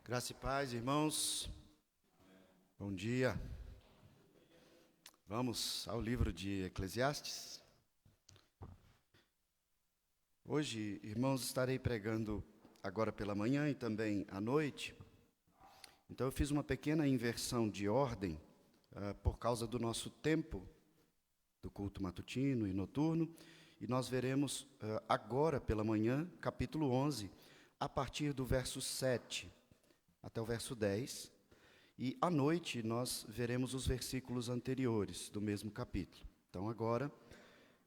Graça e paz, irmãos. Bom dia. Vamos ao livro de Eclesiastes. Hoje, irmãos, estarei pregando agora pela manhã e também à noite. Então, eu fiz uma pequena inversão de ordem por causa do nosso tempo do culto matutino e noturno. E nós veremos agora pela manhã, capítulo 11, a partir do verso 7 até o verso 10. E à noite nós veremos os versículos anteriores do mesmo capítulo. Então agora,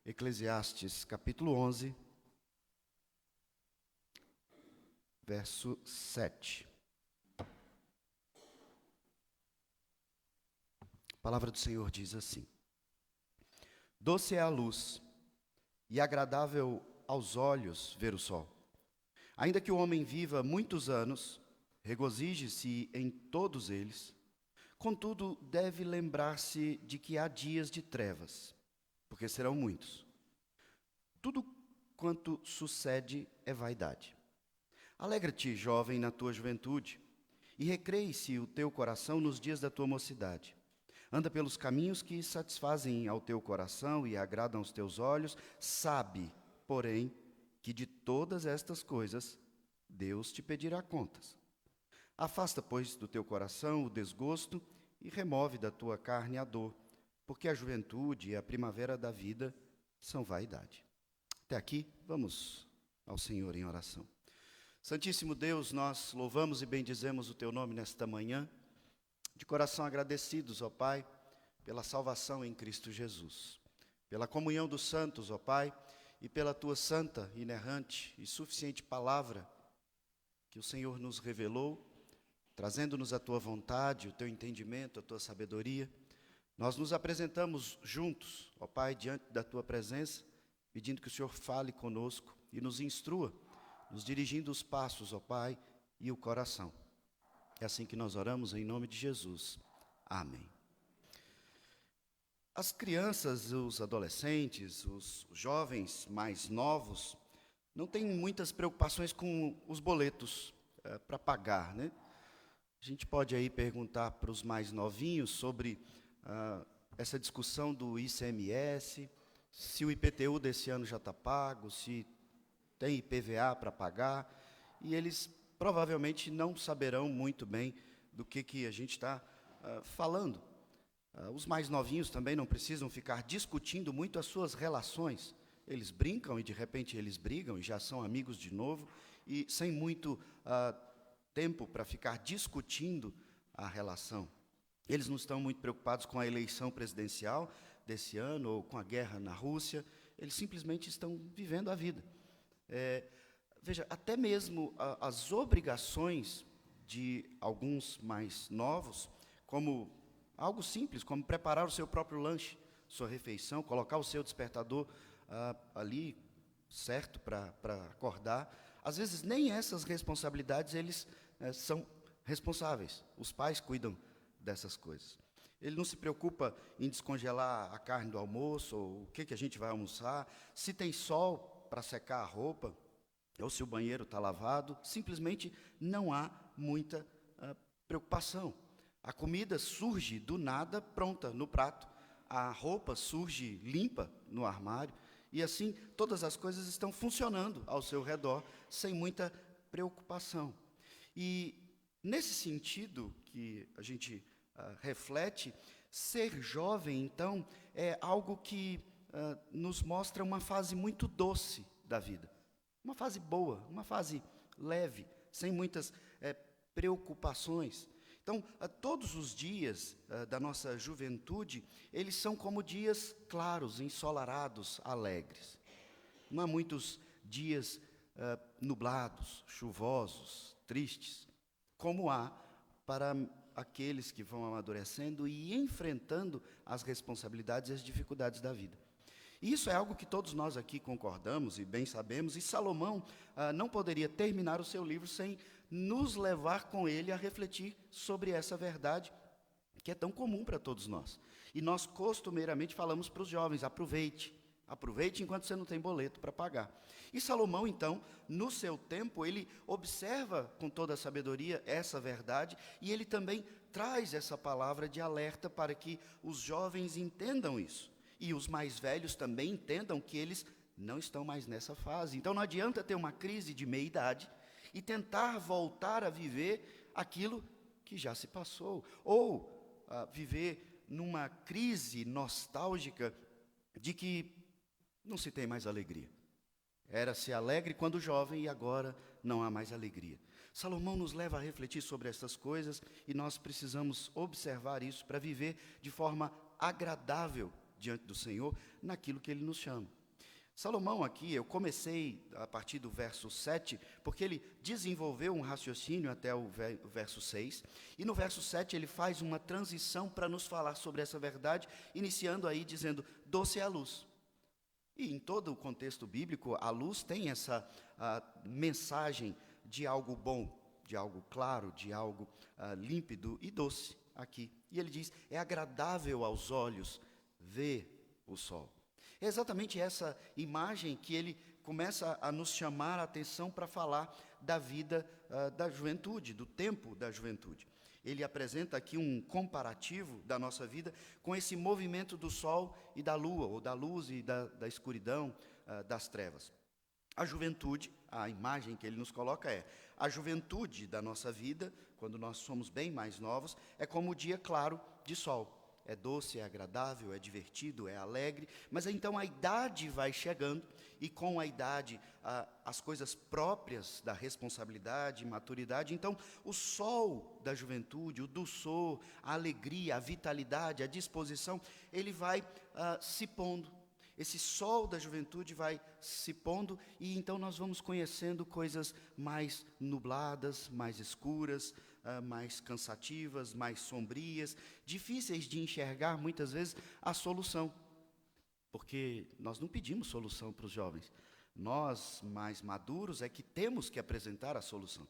Eclesiastes capítulo 11, verso 7. A palavra do Senhor diz assim: Doce é a luz e agradável aos olhos ver o sol. Ainda que o homem viva muitos anos, regozije-se em todos eles. Contudo, deve lembrar-se de que há dias de trevas, porque serão muitos. Tudo quanto sucede é vaidade. Alegra-te, jovem, na tua juventude, e recreie-se o teu coração nos dias da tua mocidade. Anda pelos caminhos que satisfazem ao teu coração e agradam aos teus olhos. Sabe, porém, que de todas estas coisas Deus te pedirá contas. Afasta, pois, do teu coração o desgosto e remove da tua carne a dor, porque a juventude e a primavera da vida são vaidade. Até aqui, vamos ao Senhor em oração. Santíssimo Deus, nós louvamos e bendizemos o teu nome nesta manhã, de coração agradecidos, ó Pai, pela salvação em Cristo Jesus, pela comunhão dos santos, ó Pai, e pela tua santa, inerrante e suficiente palavra que o Senhor nos revelou, trazendo-nos a tua vontade, o teu entendimento, a tua sabedoria. Nós nos apresentamos juntos, ó Pai, diante da tua presença, pedindo que o Senhor fale conosco e nos instrua, nos dirigindo os passos, ó Pai, e o coração. É assim que nós oramos em nome de Jesus. Amém. As crianças, os adolescentes, os jovens mais novos, não têm muitas preocupações com os boletos para pagar, né? A gente pode aí perguntar para os mais novinhos sobre essa discussão do ICMS, se o IPTU desse ano já está pago, se tem IPVA para pagar, e eles provavelmente não saberão muito bem do que a gente está falando. Os mais novinhos também não precisam ficar discutindo muito as suas relações. Eles brincam e de repente eles brigam e já são amigos de novo, e sem muito tempo para ficar discutindo a relação. Eles não estão muito preocupados com a eleição presidencial desse ano ou com a guerra na Rússia. Eles simplesmente estão vivendo a vida. Veja, até mesmo as obrigações de alguns mais novos, como algo simples, como preparar o seu próprio lanche, sua refeição, colocar o seu despertador ali certo para acordar. Às vezes, nem essas responsabilidades eles são responsáveis. Os pais cuidam dessas coisas. Ele não se preocupa em descongelar a carne do almoço, ou o que a gente vai almoçar, se tem sol para secar a roupa, ou se o banheiro está lavado. Simplesmente não há muita preocupação. A comida surge do nada, pronta no prato. A roupa surge limpa no armário. E assim, todas as coisas estão funcionando ao seu redor, sem muita preocupação. E, nesse sentido que a gente reflete, ser jovem, então, é algo que nos mostra uma fase muito doce da vida. Uma fase boa, uma fase leve, sem muitas preocupações. Então, todos os dias da nossa juventude, eles são como dias claros, ensolarados, alegres. Não há muitos dias nublados, chuvosos, tristes, como há para aqueles que vão amadurecendo e enfrentando as responsabilidades e as dificuldades da vida. E isso é algo que todos nós aqui concordamos e bem sabemos, e Salomão não poderia terminar o seu livro sem nos levar com ele a refletir sobre essa verdade que é tão comum para todos nós. E nós costumeiramente falamos para os jovens: aproveite Aproveite enquanto você não tem boleto para pagar. E Salomão, então, no seu tempo, ele observa com toda a sabedoria essa verdade e ele também traz essa palavra de alerta para que os jovens entendam isso. E os mais velhos também entendam que eles não estão mais nessa fase. Então não adianta ter uma crise de meia-idade e tentar voltar a viver aquilo que já se passou. Ou viver numa crise nostálgica de que não se tem mais alegria. Era-se alegre quando jovem e agora não há mais alegria. Salomão nos leva a refletir sobre essas coisas e nós precisamos observar isso para viver de forma agradável diante do Senhor naquilo que Ele nos chama. Salomão aqui, eu comecei a partir do verso 7, porque ele desenvolveu um raciocínio até o verso 6, e no verso 7 ele faz uma transição para nos falar sobre essa verdade, iniciando aí dizendo, doce é a luz. E em todo o contexto bíblico, a luz tem essa mensagem de algo bom, de algo claro, de algo límpido e doce aqui. E ele diz, é agradável aos olhos ver o sol. É exatamente essa imagem que ele começa a nos chamar a atenção para falar da vida da juventude, do tempo da juventude. Ele apresenta aqui um comparativo da nossa vida com esse movimento do sol e da lua, ou da luz e da escuridão, das trevas. A juventude, a imagem que ele nos coloca é, a juventude da nossa vida, quando nós somos bem mais novos, é como o dia claro de sol. É doce, é agradável, é divertido, é alegre, mas então a idade vai chegando e com a idade as coisas próprias da responsabilidade, maturidade, então o sol da juventude, o dulçor, a alegria, a vitalidade, a disposição, ele vai se pondo. Esse sol da juventude vai se pondo e então nós vamos conhecendo coisas mais nubladas, mais escuras, mais cansativas, mais sombrias, difíceis de enxergar muitas vezes a solução. Porque nós não pedimos solução para os jovens. Nós, mais maduros, é que temos que apresentar a solução.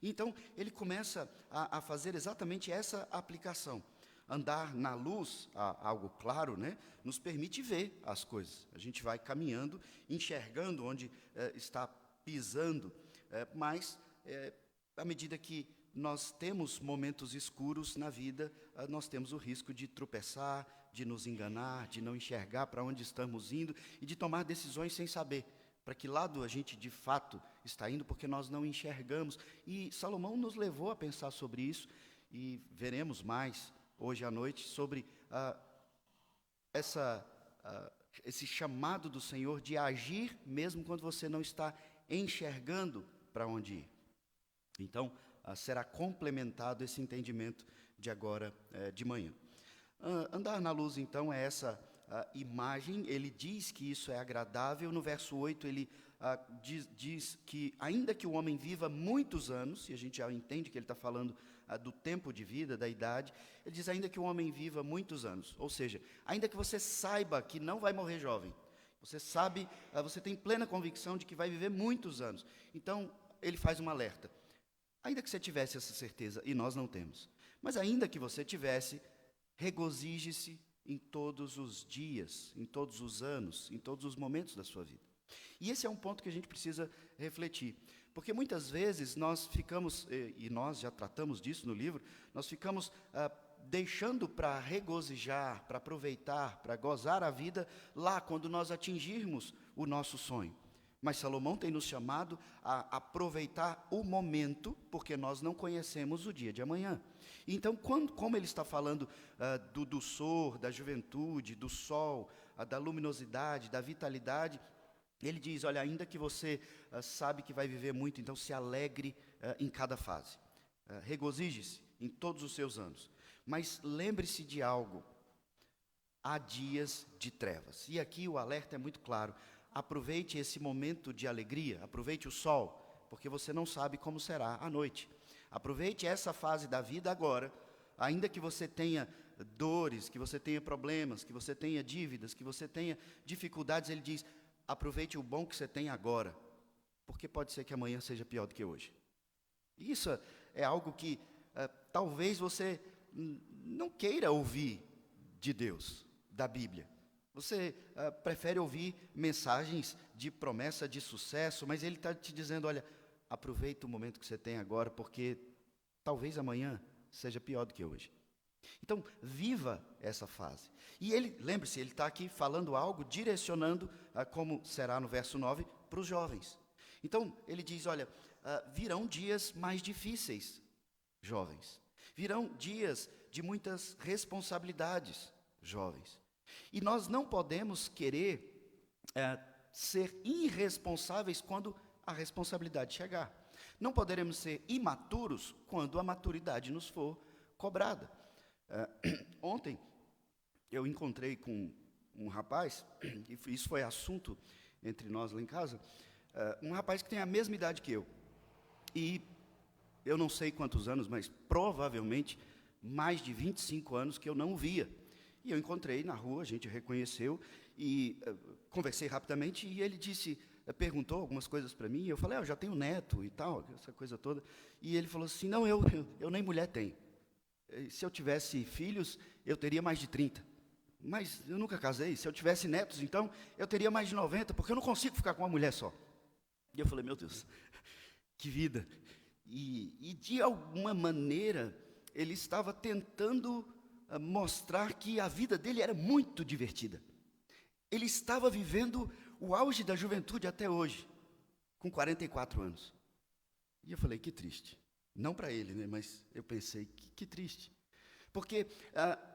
Então, ele começa a fazer exatamente essa aplicação. Andar na luz, algo claro, né, nos permite ver as coisas. A gente vai caminhando, enxergando onde está pisando, mas à medida que nós temos momentos escuros na vida, nós temos o risco de tropeçar, de nos enganar, de não enxergar para onde estamos indo e de tomar decisões sem saber para que lado a gente de fato está indo, porque nós não enxergamos. E Salomão nos levou a pensar sobre isso e veremos mais hoje à noite sobre esse chamado do Senhor de agir mesmo quando você não está enxergando para onde ir. Então, será complementado esse entendimento de agora de manhã. Andar na luz, então, é essa imagem. Ele diz que isso é agradável. No verso 8, ele diz que, ainda que o homem viva muitos anos, e a gente já entende que ele está falando do tempo de vida, da idade, ele diz, ainda que o homem viva muitos anos, ou seja, ainda que você saiba que não vai morrer jovem, você sabe, você tem plena convicção de que vai viver muitos anos, então ele faz um alerta, ainda que você tivesse essa certeza, e nós não temos, mas ainda que você tivesse, regozije-se em todos os dias, em todos os anos, em todos os momentos da sua vida. E esse é um ponto que a gente precisa refletir, porque muitas vezes nós ficamos, e nós já tratamos disso no livro, nós ficamos deixando para regozijar, para aproveitar, para gozar a vida lá quando nós atingirmos o nosso sonho. Mas Salomão tem nos chamado a aproveitar o momento, porque nós não conhecemos o dia de amanhã. Então, como ele está falando do dulçor, da juventude, do sol, da luminosidade, da vitalidade, ele diz, olha, ainda que você sabe que vai viver muito, então se alegre em cada fase. Regozije-se em todos os seus anos. Mas lembre-se de algo, há dias de trevas. E aqui o alerta é muito claro. Aproveite esse momento de alegria, aproveite o sol, porque você não sabe como será a noite. Aproveite essa fase da vida agora, ainda que você tenha dores, que você tenha problemas, que você tenha dívidas, que você tenha dificuldades, ele diz, aproveite o bom que você tem agora, porque pode ser que amanhã seja pior do que hoje. Isso é algo que talvez você não queira ouvir de Deus, da Bíblia. Você prefere ouvir mensagens de promessa, de sucesso, mas ele está te dizendo, olha, aproveita o momento que você tem agora, porque talvez amanhã seja pior do que hoje. Então, viva essa fase. E ele, lembre-se, ele está aqui falando algo, direcionando, como será no verso 9, para os jovens. Então, ele diz, olha, virão dias mais difíceis, jovens. Virão dias de muitas responsabilidades, jovens. E nós não podemos querer ser irresponsáveis quando a responsabilidade chegar. Não poderemos ser imaturos quando a maturidade nos for cobrada. Ontem, eu encontrei com um rapaz, e isso foi assunto entre nós lá em casa, um rapaz que tem a mesma idade que eu. E eu não sei quantos anos, mas provavelmente mais de 25 anos que eu não o via. E eu encontrei na rua, a gente reconheceu, e conversei rapidamente, e ele perguntou algumas coisas para mim, e eu falei, eu já tenho neto e tal, essa coisa toda. E ele falou assim, não, eu nem mulher tenho. Se eu tivesse filhos, eu teria mais de 30. Mas eu nunca casei. Se eu tivesse netos, então, eu teria mais de 90, porque eu não consigo ficar com uma mulher só. E eu falei, meu Deus, que vida. E de alguma maneira, ele estava tentando mostrar que a vida dele era muito divertida. Ele estava vivendo o auge da juventude até hoje, com 44 anos. E eu falei, que triste. Não para ele, né? Mas eu pensei, que triste. Porque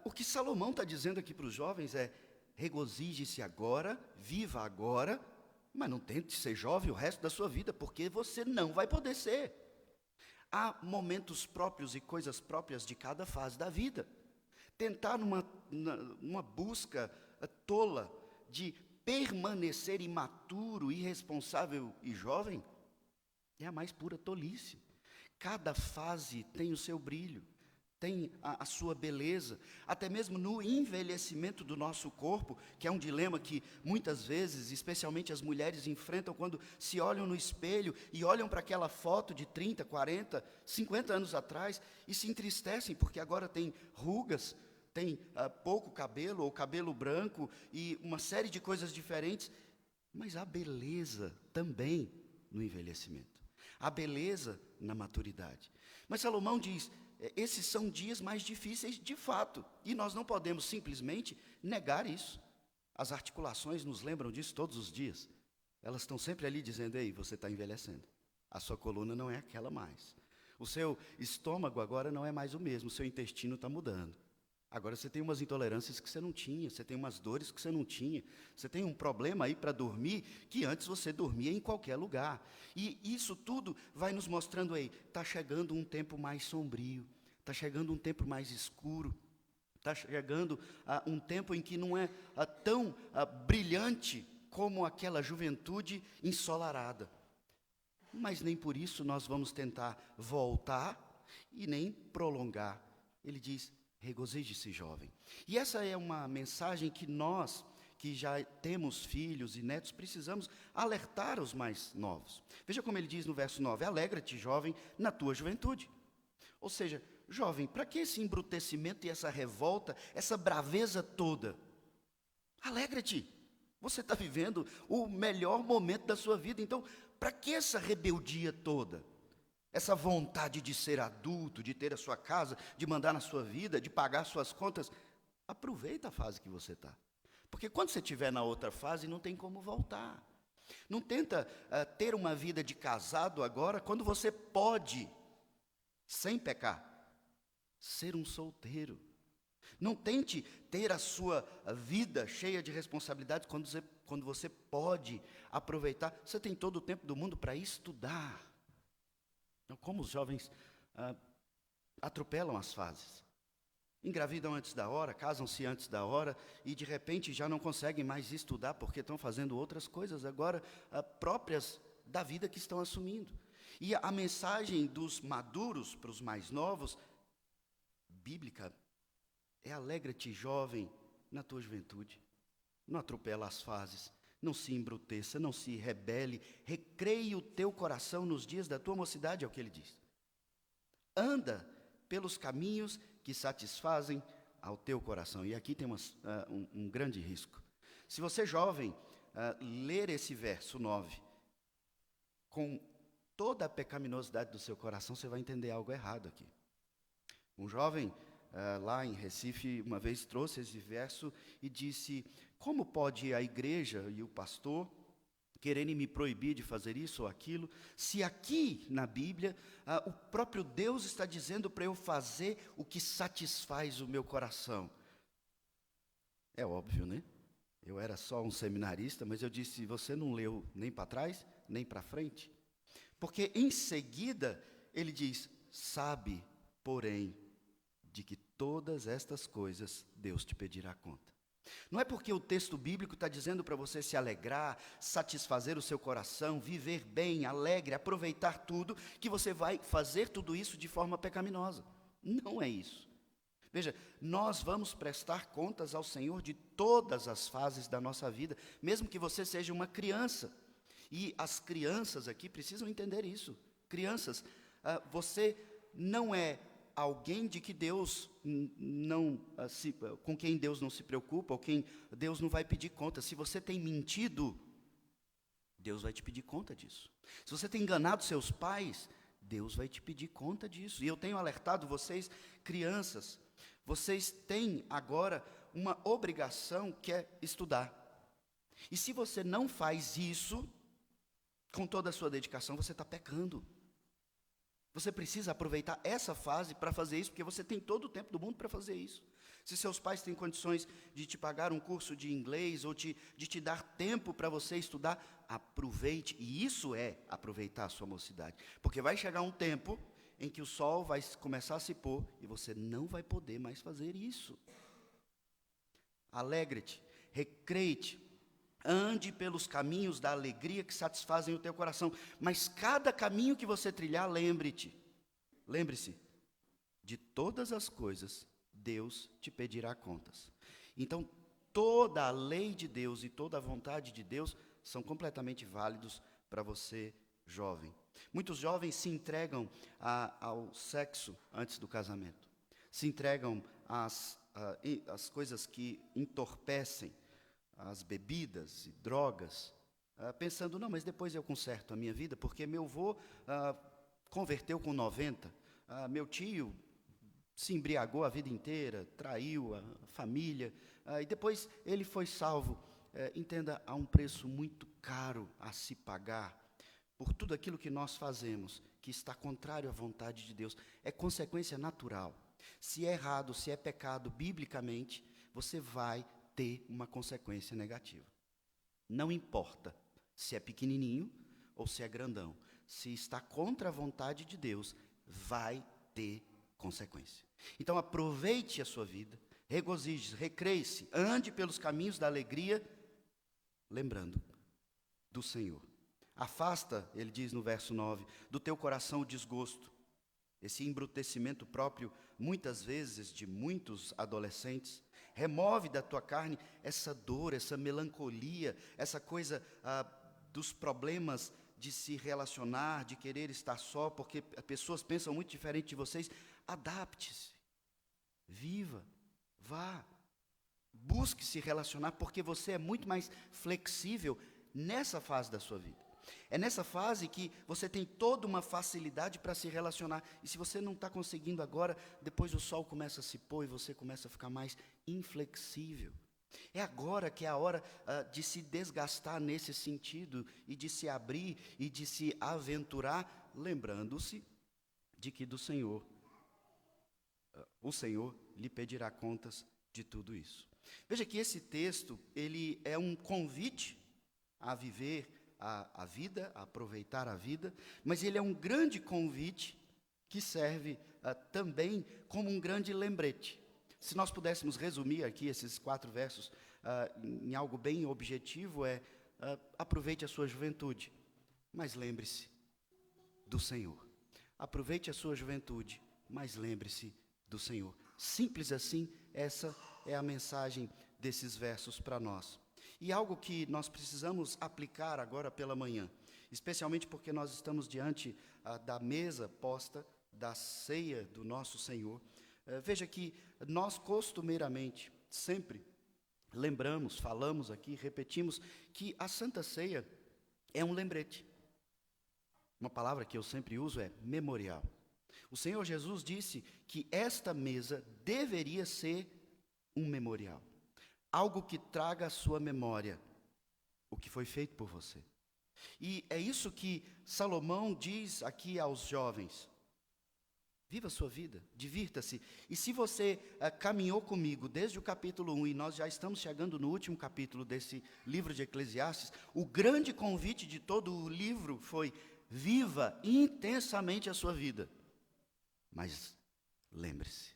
o que Salomão está dizendo aqui para os jovens é, regozije-se agora, viva agora, mas não tente ser jovem o resto da sua vida, porque você não vai poder ser. Há momentos próprios e coisas próprias de cada fase da vida. Tentar numa busca tola de permanecer imaturo, irresponsável e jovem, é a mais pura tolice. Cada fase tem o seu brilho, tem a sua beleza, até mesmo no envelhecimento do nosso corpo, que é um dilema que muitas vezes, especialmente as mulheres, enfrentam quando se olham no espelho e olham para aquela foto de 30, 40, 50 anos atrás e se entristecem, porque agora tem rugas, tem pouco cabelo ou cabelo branco e uma série de coisas diferentes, mas há beleza também no envelhecimento. A beleza na maturidade. Mas Salomão diz, esses são dias mais difíceis de fato, e nós não podemos simplesmente negar isso. As articulações nos lembram disso todos os dias. Elas estão sempre ali dizendo, ei, você está envelhecendo. A sua coluna não é aquela mais. O seu estômago agora não é mais o mesmo, o seu intestino está mudando. Agora você tem umas intolerâncias que você não tinha, você tem umas dores que você não tinha, você tem um problema aí para dormir, que antes você dormia em qualquer lugar. E isso tudo vai nos mostrando aí, está chegando um tempo mais sombrio, está chegando um tempo mais escuro, está chegando um tempo em que não é tão brilhante como aquela juventude ensolarada. Mas nem por isso nós vamos tentar voltar e nem prolongar. Ele diz, regozije-se, jovem. E essa é uma mensagem que nós, que já temos filhos e netos, precisamos alertar os mais novos. Veja como ele diz no verso 9, alegra-te, jovem, na tua juventude. Ou seja, jovem, para que esse embrutecimento e essa revolta, essa braveza toda? Alegra-te. Você está vivendo o melhor momento da sua vida, então, para que essa rebeldia toda? Essa vontade de ser adulto, de ter a sua casa, de mandar na sua vida, de pagar suas contas, aproveita a fase que você está. Porque quando você estiver na outra fase, não tem como voltar. Não tenta ter uma vida de casado agora, quando você pode, sem pecar, ser um solteiro. Não tente ter a sua vida cheia de responsabilidades quando você pode aproveitar. Você tem todo o tempo do mundo para estudar. Então, como os jovens atropelam as fases. Engravidam antes da hora, casam-se antes da hora e, de repente, já não conseguem mais estudar porque estão fazendo outras coisas agora próprias da vida que estão assumindo. E a mensagem dos maduros para os mais novos, bíblica, é alegra-te, jovem, na tua juventude. Não atropela as fases. Não se embruteça, não se rebele, recreie o teu coração nos dias da tua mocidade, é o que ele diz. Anda pelos caminhos que satisfazem ao teu coração. E aqui tem um grande risco. Se você, jovem, ler esse verso 9 com toda a pecaminosidade do seu coração, você vai entender algo errado aqui. Um jovem lá em Recife uma vez trouxe esse verso e disse: como pode a igreja e o pastor quererem me proibir de fazer isso ou aquilo, se aqui na Bíblia o próprio Deus está dizendo para eu fazer o que satisfaz o meu coração? É óbvio, né? Eu era só um seminarista, mas eu disse: você não leu nem para trás, nem para frente? Porque em seguida ele diz: sabe, porém, de que todas estas coisas Deus te pedirá conta. Não é porque o texto bíblico está dizendo para você se alegrar, satisfazer o seu coração, viver bem, alegre, aproveitar tudo, que você vai fazer tudo isso de forma pecaminosa. Não é isso. Veja, nós vamos prestar contas ao Senhor de todas as fases da nossa vida, mesmo que você seja uma criança. E as crianças aqui precisam entender isso. Crianças, você não é alguém de que Deus com quem Deus não se preocupa, ou quem Deus não vai pedir conta. Se você tem mentido, Deus vai te pedir conta disso. Se você tem enganado seus pais, Deus vai te pedir conta disso. E eu tenho alertado vocês, crianças, vocês têm agora uma obrigação que é estudar. E se você não faz isso com toda a sua dedicação, você está pecando. Você precisa aproveitar essa fase para fazer isso, porque você tem todo o tempo do mundo para fazer isso. Se seus pais têm condições de te pagar um curso de inglês ou de te dar tempo para você estudar, aproveite. E isso é aproveitar a sua mocidade. Porque vai chegar um tempo em que o sol vai começar a se pôr e você não vai poder mais fazer isso. Alegre-te, recreie-te, ande pelos caminhos da alegria que satisfazem o teu coração. Mas cada caminho que você trilhar, lembre-se, de todas as coisas, Deus te pedirá contas. Então, toda a lei de Deus e toda a vontade de Deus são completamente válidos para você, jovem. Muitos jovens se entregam ao sexo antes do casamento. Se entregam às coisas que entorpecem, as bebidas e drogas, pensando: não, mas depois eu conserto a minha vida, porque meu avô converteu com 90, meu tio se embriagou a vida inteira, traiu a família, e depois ele foi salvo. Entenda, há um preço muito caro a se pagar por tudo aquilo que nós fazemos, que está contrário à vontade de Deus. É consequência natural. Se é errado, se é pecado, biblicamente, você vai ter uma consequência negativa. Não importa se é pequenininho ou se é grandão. Se está contra a vontade de Deus, vai ter consequência. Então aproveite a sua vida, regozije-se, recreie-se, ande pelos caminhos da alegria, lembrando do Senhor. Afasta, ele diz no verso 9, do teu coração o desgosto, esse embrutecimento próprio, muitas vezes, de muitos adolescentes. Remove da tua carne essa dor, essa melancolia, essa coisa dos problemas de se relacionar, de querer estar só, porque pessoas pensam muito diferente de vocês. Adapte-se, viva, vá, busque se relacionar, porque você é muito mais flexível nessa fase da sua vida. É nessa fase que você tem toda uma facilidade para se relacionar. E se você não está conseguindo agora, depois o sol começa a se pôr e você começa a ficar mais inflexível. É agora que é a hora de se desgastar nesse sentido e de se abrir e de se aventurar, lembrando-se de que do Senhor, o Senhor lhe pedirá contas de tudo isso. Veja que esse texto, ele é um convite a viver a vida, a aproveitar a vida, mas ele é um grande convite que serve também como um grande lembrete. Se nós pudéssemos resumir aqui esses 4 versos em algo bem objetivo, aproveite a sua juventude, mas lembre-se do Senhor. Aproveite a sua juventude, mas lembre-se do Senhor. Simples assim, essa é a mensagem desses versos para nós. E algo que nós precisamos aplicar agora pela manhã, especialmente porque nós estamos diante da mesa posta da ceia do nosso Senhor. Veja que nós costumeiramente, sempre, lembramos, falamos aqui, repetimos, que a Santa Ceia é um lembrete. Uma palavra que eu sempre uso é memorial. O Senhor Jesus disse que esta mesa deveria ser um memorial. Algo que traga à sua memória o que foi feito por você. E é isso que Salomão diz aqui aos jovens. Viva a sua vida, divirta-se. E se você caminhou comigo desde o capítulo 1, e nós já estamos chegando no último capítulo desse livro de Eclesiastes, o grande convite de todo o livro foi: viva intensamente a sua vida. Mas lembre-se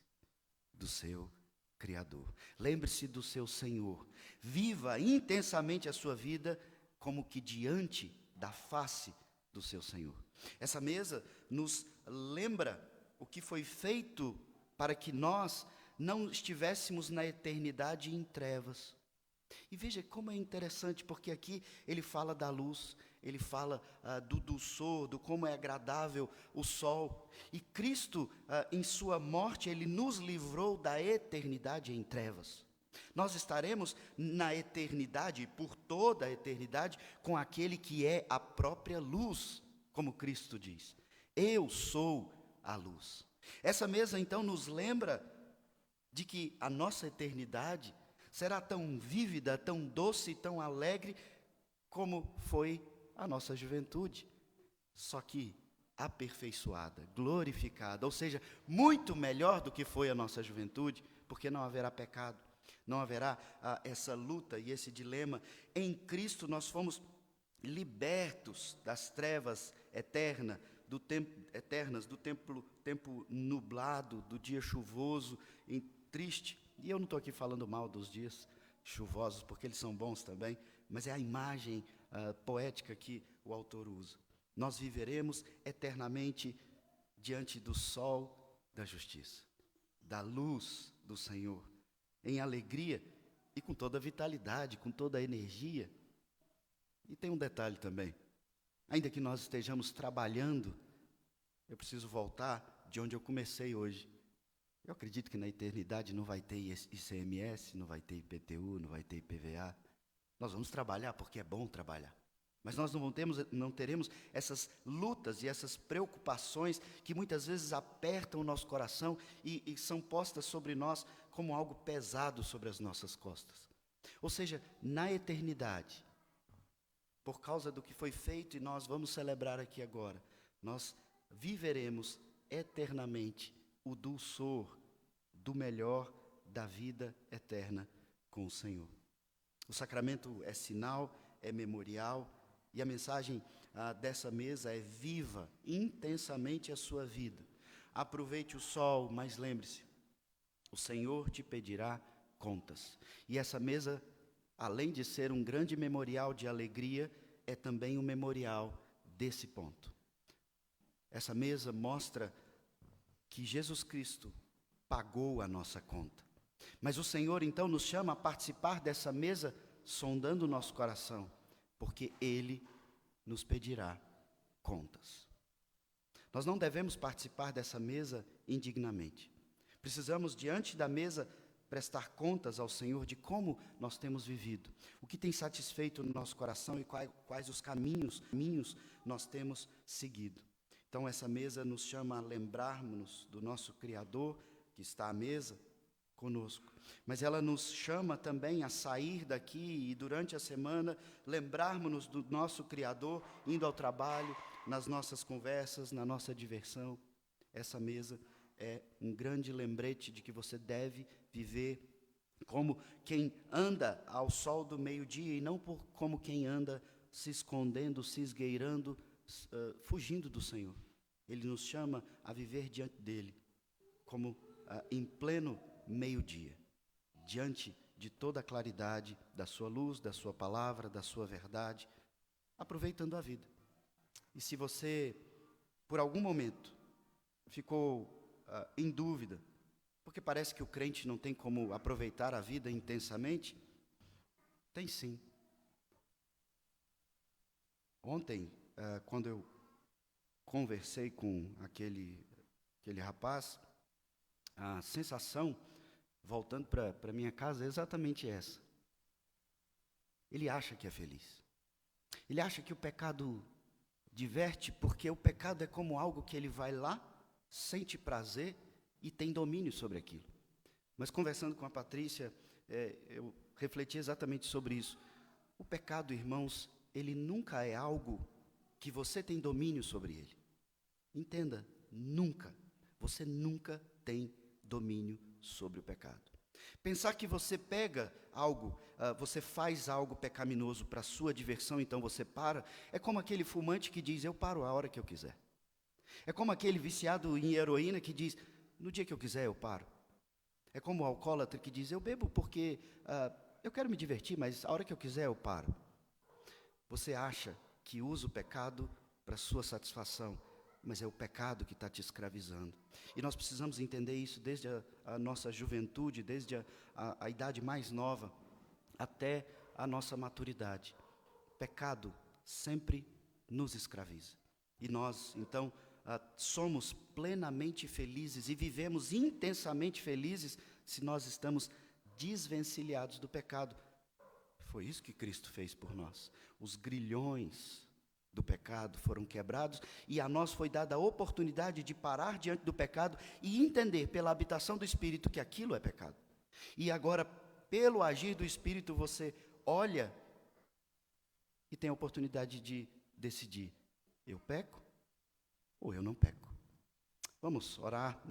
do seu Criador. Lembre-se do seu Senhor. Viva intensamente a sua vida como que diante da face do seu Senhor. Essa mesa nos lembra o que foi feito para que nós não estivéssemos na eternidade em trevas. E veja como é interessante, porque aqui ele fala da luz, ele fala do dulçor, do como é agradável o sol. E Cristo, em sua morte, ele nos livrou da eternidade em trevas. Nós estaremos na eternidade, por toda a eternidade, com aquele que é a própria luz, como Cristo diz. Eu sou a luz. Essa mesa, então, nos lembra de que a nossa eternidade será tão vívida, tão doce, tão alegre, como foi a nossa juventude, só que aperfeiçoada, glorificada, ou seja, muito melhor do que foi a nossa juventude, porque não haverá pecado, não haverá essa luta e esse dilema. Em Cristo nós fomos libertos das trevas eternas, do tempo nublado, do dia chuvoso e triste. E eu não estou aqui falando mal dos dias chuvosos, porque eles são bons também, mas é a imagem poética que o autor usa. Nós viveremos eternamente diante do sol da justiça, da luz do Senhor, em alegria e com toda a vitalidade, com toda a energia. E tem um detalhe também: ainda que nós estejamos trabalhando, eu preciso voltar de onde eu comecei hoje. Eu acredito que na eternidade não vai ter ICMS, não vai ter IPTU, não vai ter IPVA. Nós vamos trabalhar porque é bom trabalhar. Mas nós não teremos essas lutas e essas preocupações que muitas vezes apertam o nosso coração e são postas sobre nós como algo pesado sobre as nossas costas. Ou seja, na eternidade, por causa do que foi feito e nós vamos celebrar aqui agora, nós viveremos eternamente o dulçor do melhor da vida eterna com o Senhor. O sacramento é sinal, é memorial, e a mensagem dessa mesa é: viva intensamente a sua vida. Aproveite o sol, mas lembre-se, o Senhor te pedirá contas. E essa mesa, além de ser um grande memorial de alegria, é também um memorial desse ponto. Essa mesa mostra que Jesus Cristo pagou a nossa conta. Mas o Senhor, então, nos chama a participar dessa mesa, sondando o nosso coração, porque Ele nos pedirá contas. Nós não devemos participar dessa mesa indignamente. Precisamos, diante da mesa, prestar contas ao Senhor de como nós temos vivido, o que tem satisfeito no nosso coração e quais os caminhos nós temos seguido. Então, essa mesa nos chama a lembrarmos do nosso Criador, que está à mesa conosco. Mas ela nos chama também a sair daqui e, durante a semana, lembrarmos-nos do nosso Criador, indo ao trabalho, nas nossas conversas, na nossa diversão. Essa mesa é um grande lembrete de que você deve viver como quem anda ao sol do meio-dia e não como quem anda se escondendo, se esgueirando, fugindo do Senhor. Ele nos chama a viver diante dele, como em pleno meio-dia, diante de toda a claridade da sua luz, da sua palavra, da sua verdade, aproveitando a vida. E se você, por algum momento, ficou em dúvida, porque parece que o crente não tem como aproveitar a vida intensamente, tem sim. Ontem, quando eu conversei com aquele rapaz, a sensação, voltando para minha casa, é exatamente essa. ele acha que é feliz. Ele acha que o pecado diverte, porque o pecado é como algo que ele vai lá, sente prazer e tem domínio sobre aquilo. Mas conversando com a Patrícia, eu refleti exatamente sobre isso. O pecado, irmãos, ele nunca é algo que você tem domínio sobre ele. Entenda, nunca. Você nunca tem domínio sobre o pecado. Pensar que você pega algo, você faz algo pecaminoso para sua diversão, então você para, é como aquele fumante que diz, eu paro a hora que eu quiser. É como aquele viciado em heroína que diz, no dia que eu quiser eu paro. É como o alcoólatra que diz, eu bebo porque eu quero me divertir, mas a hora que eu quiser eu paro. Você acha que usa o pecado para sua satisfação, mas é o pecado que está te escravizando. E nós precisamos entender isso desde a nossa juventude, desde a idade mais nova, até a nossa maturidade. Pecado sempre nos escraviza. E nós, então, somos plenamente felizes e vivemos intensamente felizes se nós estamos desvencilhados do pecado. Foi isso que Cristo fez por nós. Os grilhões do pecado foram quebrados e a nós foi dada a oportunidade de parar diante do pecado e entender pela habitação do Espírito que aquilo é pecado. E agora, pelo agir do Espírito, você olha e tem a oportunidade de decidir, eu peco ou eu não peco? Vamos orar.